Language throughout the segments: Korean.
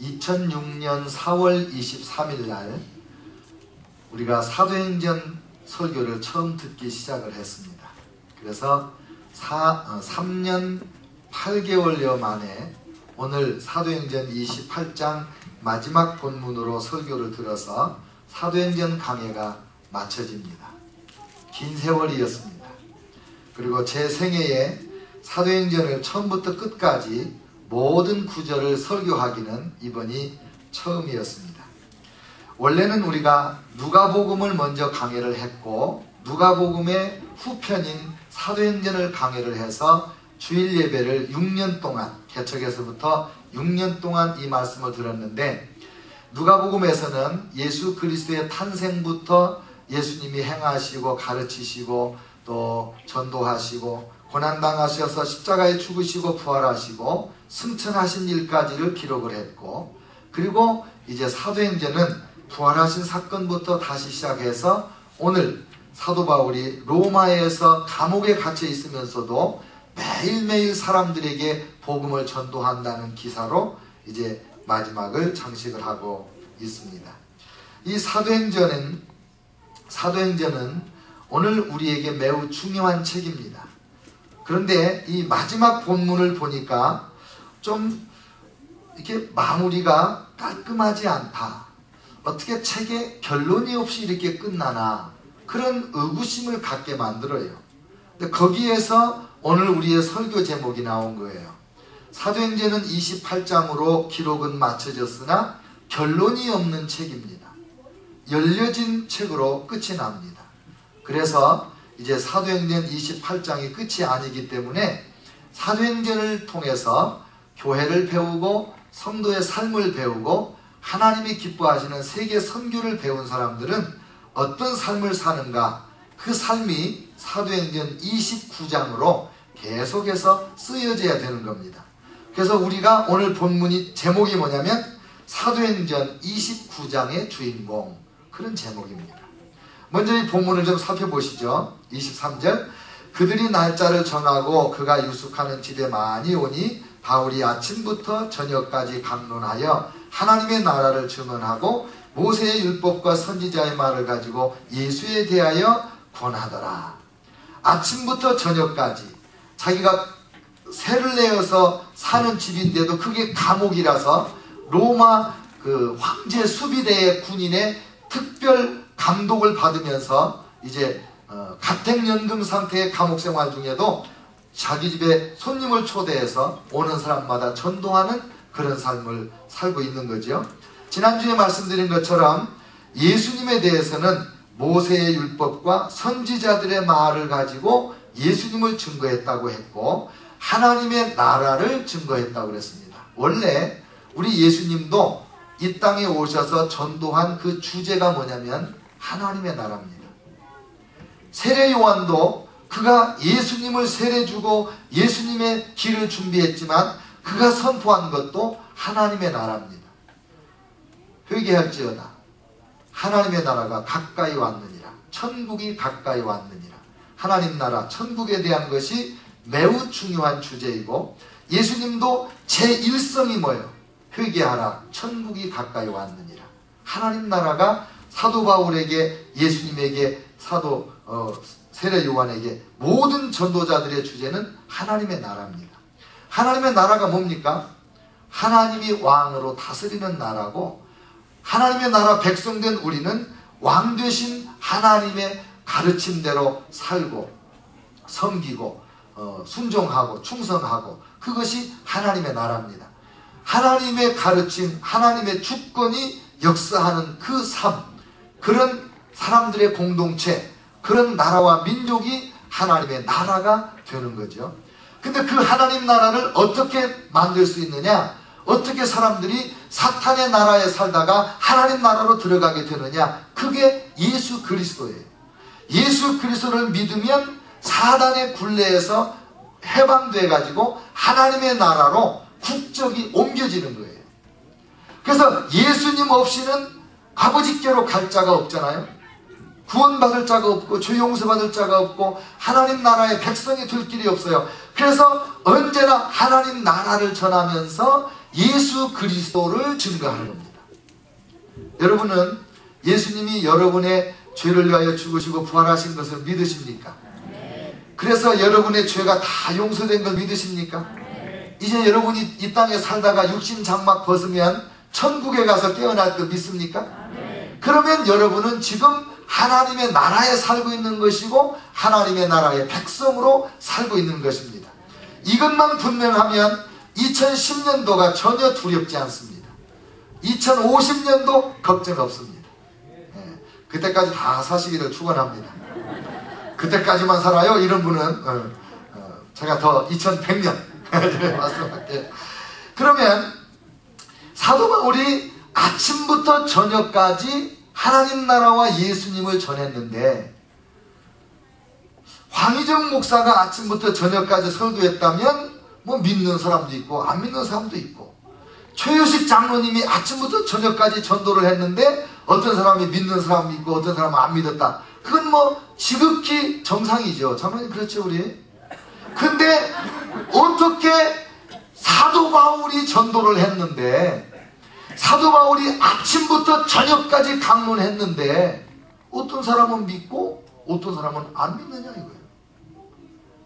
2006년 4월 23일 날 우리가 사도행전 설교를 처음 듣기 시작을 했습니다. 그래서 3년 8개월여 만에 오늘 사도행전 28장 마지막 본문으로 설교를 들어서 사도행전 강해가 마쳐집니다. 긴 세월이었습니다. 그리고 제 생애에 사도행전을 처음부터 끝까지 모든 구절을 설교하기는 이번이 처음이었습니다. 원래는 우리가 누가복음을 먼저 강해를 했고 누가복음의 후편인 사도행전을 강해를 해서 주일 예배를 6년 동안, 개척에서부터 6년 동안 이 말씀을 들었는데, 누가복음에서는 예수 그리스도의 탄생부터 예수님이 행하시고 가르치시고 또 전도하시고 고난당하셔서 십자가에 죽으시고 부활하시고 승천하신 일까지를 기록을 했고, 그리고 이제 사도행전은 부활하신 사건부터 다시 시작해서 오늘 사도 바울이 로마에서 감옥에 갇혀 있으면서도 매일매일 사람들에게 복음을 전도한다는 기사로 이제 마지막을 장식을 하고 있습니다. 이 사도행전은 오늘 우리에게 매우 중요한 책입니다. 그런데 이 마지막 본문을 보니까 좀 이렇게 마무리가 깔끔하지 않다. 어떻게 책에 결론이 없이 이렇게 끝나나, 그런 의구심을 갖게 만들어요. 근데 거기에서 오늘 우리의 설교 제목이 나온 거예요. 사도행전은 28장으로 기록은 마쳐졌으나 결론이 없는 책입니다. 열려진 책으로 끝이 납니다. 그래서 이제 사도행전 28장이 끝이 아니기 때문에 사도행전을 통해서 교회를 배우고 성도의 삶을 배우고 하나님이 기뻐하시는 세계 선교를 배운 사람들은 어떤 삶을 사는가, 그 삶이 사도행전 29장으로 계속해서 쓰여져야 되는 겁니다. 그래서 우리가 오늘 본문이 제목이 뭐냐면 사도행전 29장의 주인공, 그런 제목입니다. 먼저 이 본문을 좀 살펴보시죠. 23절, 그들이 날짜를 정하고 그가 유숙하는 집에 많이 오니 바울이 아침부터 저녁까지 강론하여 하나님의 나라를 증언하고 모세의 율법과 선지자의 말을 가지고 예수에 대하여 권하더라. 아침부터 저녁까지 자기가 세를 내어서 사는 집인데도 그게 감옥이라서 로마 그 황제 수비대의 군인의 특별 감독을 받으면서 이제 가택연금 상태의 감옥 생활 중에도 자기 집에 손님을 초대해서 오는 사람마다 전도하는 그런 삶을 살고 있는 거죠. 지난주에 말씀드린 것처럼 예수님에 대해서는 모세의 율법과 선지자들의 말을 가지고 예수님을 증거했다고 했고 하나님의 나라를 증거했다고 그랬습니다. 원래 우리 예수님도 이 땅에 오셔서 전도한 그 주제가 뭐냐면 하나님의 나라입니다. 세례 요한도 그가 예수님을 세례 주고 예수님의 길을 준비했지만 그가 선포한 것도 하나님의 나라입니다. 회개할지어다 하나님의 나라가 가까이 왔느니라. 천국이 가까이 왔느니라. 하나님 나라, 천국에 대한 것이 매우 중요한 주제이고 예수님도 제1성이 뭐예요? 회개하라. 천국이 가까이 왔느니라. 하나님 나라가 사도 바울에게, 예수님에게, 세례 요한에게 모든 전도자들의 주제는 하나님의 나라입니다. 하나님의 나라가 뭡니까? 하나님이 왕으로 다스리는 나라고 하나님의 나라 백성된 우리는 왕 되신 하나님의 가르침대로 살고 섬기고 순종하고 충성하고, 그것이 하나님의 나라입니다. 하나님의 가르침, 하나님의 주권이 역사하는 그 삶, 그런 사람들의 공동체, 그런 나라와 민족이 하나님의 나라가 되는 거죠. 근데 그 하나님 나라를 어떻게 만들 수 있느냐? 어떻게 사람들이 사탄의 나라에 살다가 하나님 나라로 들어가게 되느냐? 그게 예수 그리스도예요. 예수 그리스도를 믿으면 사단의 굴레에서 해방돼 가지고 하나님의 나라로 국적이 옮겨지는 거예요. 그래서 예수님 없이는 아버지께로 갈 자가 없잖아요. 구원받을 자가 없고 죄 용서받을 자가 없고 하나님 나라의 백성이 될 길이 없어요. 그래서 언제나 하나님 나라를 전하면서 예수 그리스도를 증거하는 겁니다. 여러분은 예수님이 여러분의 죄를 위하여 죽으시고 부활하신 것을 믿으십니까? 그래서 여러분의 죄가 다 용서된 걸 믿으십니까? 이제 여러분이 이 땅에 살다가 육신 장막 벗으면 천국에 가서 깨어날 거 믿습니까? 그러면 여러분은 지금 하나님의 나라에 살고 있는 것이고 하나님의 나라의 백성으로 살고 있는 것입니다. 이것만 분명하면 2010년도가 전혀 두렵지 않습니다. 2050년도 걱정 없습니다. 그때까지 다 사시기를 축원합니다. 그때까지만 살아요 이런 분은 제가 더 2100년 말씀할게요. 그러면 사도 바울이 아침부터 저녁까지 하나님 나라와 예수님을 전했는데, 황희정 목사가 아침부터 저녁까지 설교했다면 뭐 믿는 사람도 있고 안 믿는 사람도 있고, 최유식 장로님이 아침부터 저녁까지 전도를 했는데 어떤 사람이 믿는 사람이 있고 어떤 사람은 안 믿었다. 그건 뭐 지극히 정상이죠. 장로님 그렇죠 우리? 근데 어떻게 사도 바울이 전도를 했는데, 사도 바울이 아침부터 저녁까지 강론했는데 어떤 사람은 믿고 어떤 사람은 안 믿느냐 이거예요.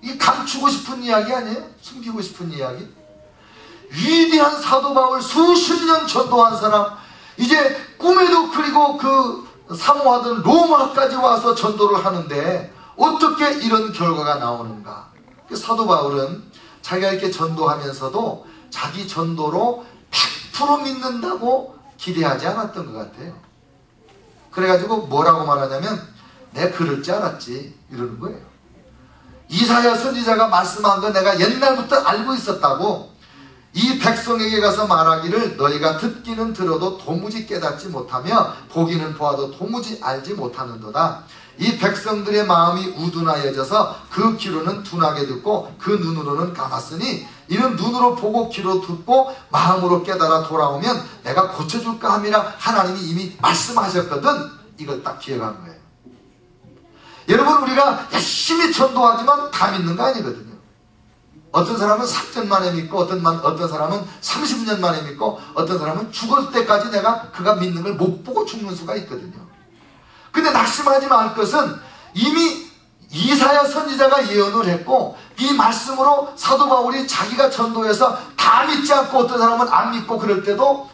이게 감추고 싶은 이야기 아니에요? 숨기고 싶은 이야기? 위대한 사도 바울 수십 년 전도한 사람, 이제 꿈에도 그리고 그 사모하던 로마까지 와서 전도를 하는데 어떻게 이런 결과가 나오는가? 사도 바울은 자기가 이렇게 전도하면서도 자기 전도로 100% 믿는다고 기대하지 않았던 것 같아요. 그래가지고 뭐라고 말하냐면 내가 그럴 줄 알았지 이러는 거예요. 이사야 선지자가 말씀한 거 내가 옛날부터 알고 있었다고, 이 백성에게 가서 말하기를 너희가 듣기는 들어도 도무지 깨닫지 못하며 보기는 보아도 도무지 알지 못하는도다. 이 백성들의 마음이 우둔하여져서 그 귀로는 둔하게 듣고 그 눈으로는 감았으니 이는 눈으로 보고 귀로 듣고 마음으로 깨달아 돌아오면 내가 고쳐줄까 함이라 하나님이 이미 말씀하셨거든. 이걸 딱 기억한 거예요. 여러분, 우리가 열심히 전도하지만 다 믿는 거 아니거든요. 어떤 사람은 3년 만에 믿고 어떤 사람은 30년 만에 믿고 어떤 사람은 죽을 때까지 내가 그가 믿는 걸 못 보고 죽는 수가 있거든요. 근데 낙심하지 말 것은 이미 이사야 선지자가 예언을 했고 이 말씀으로 사도 바울이 자기가 전도해서 다 믿지 않고 어떤 사람은 안 믿고 그럴 때도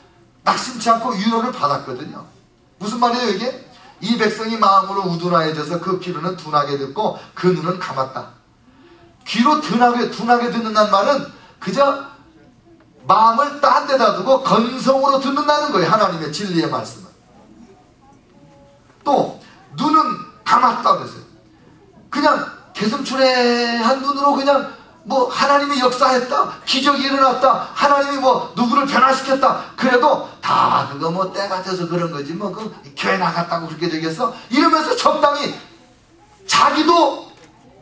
낙심치 않고 위로를 받았거든요. 무슨 말이에요 이게? 이 백성이 마음으로 우둔하여져서 그 귀로는 둔하게 듣고 그 눈은 감았다. 귀로 둔하게 듣는다는 말은 그저 마음을 딴 데다 두고 건성으로 듣는다는 거예요. 하나님의 진리의 말씀을. 또 눈은 감았다 그랬어요. 그냥 개슴츠레한 눈으로 그냥 뭐 하나님이 역사했다, 기적이 일어났다, 하나님이 뭐 누구를 변화시켰다, 그래도 다 그거 뭐 때가 돼서 그런 거지 뭐 그 교회 나갔다고 그렇게 되겠어? 이러면서 적당히 자기도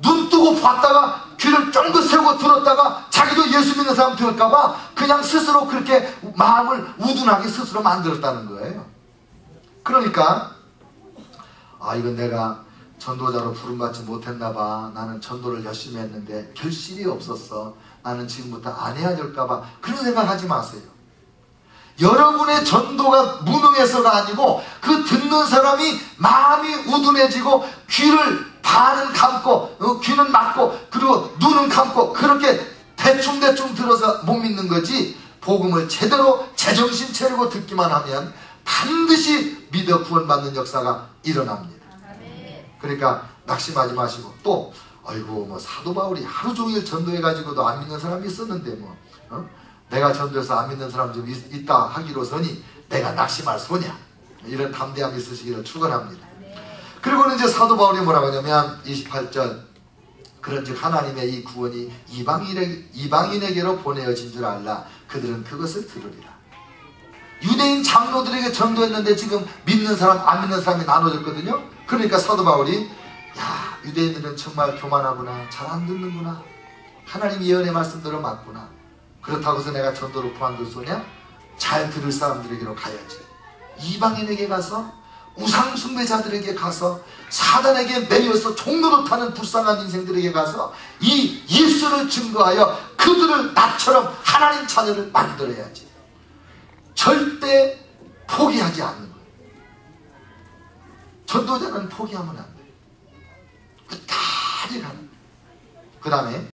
눈 뜨고 봤다가 귀를 쫑긋 세우고 들었다가 자기도 예수 믿는 사람 들을까봐 그냥 스스로 그렇게 마음을 우둔하게 스스로 만들었다는 거예요. 그러니까 이건 내가 전도자로 부름받지 못했나봐. 나는 전도를 열심히 했는데 결실이 없었어. 나는 지금부터 안 해야 될까봐. 그런 생각하지 마세요. 여러분의 전도가 무능해서가 아니고 그 듣는 사람이 마음이 우둔해지고 귀를 반은 감고 귀는 막고 그리고 눈은 감고 그렇게 대충대충 들어서 못 믿는 거지, 복음을 제대로 제정신 차리고 듣기만 하면 반드시 믿어 구원받는 역사가 일어납니다. 그러니까 낙심하지 마시고, 또 아이고 뭐 사도 바울이 하루 종일 전도해가지고도 안 믿는 사람이 있었는데 내가 전도해서 안 믿는 사람 좀 있다 하기로서니 내가 낙심할 소냐, 이런 담대함이 있으시기를 축원합니다. 그리고는 이제 사도 바울이 뭐라고 하냐면 28절, 그런즉 하나님의 이 구원이 이방인에게로 보내어진 줄 알라. 그들은 그것을 들으리라. 유대인 장로들에게 전도했는데 지금 믿는 사람 안 믿는 사람이 나눠졌거든요. 그러니까 사도 바울이 유대인들은 정말 교만하구나, 잘 안 듣는구나, 하나님 예언의 말씀대로 맞구나, 그렇다고 해서 내가 전도로 그만둘 소냐? 잘 들을 사람들에게로 가야지. 이방인에게 가서, 우상 숭배자들에게 가서, 사단에게 매여서 종로를 타는 불쌍한 인생들에게 가서 이 예수를 증거하여 그들을 나처럼 하나님 자녀를 만들어야지. 절대 포기하지 않는 거예요. 전도자는 포기하면 안 돼요. 끝까지 가는 거예요. 그 다음에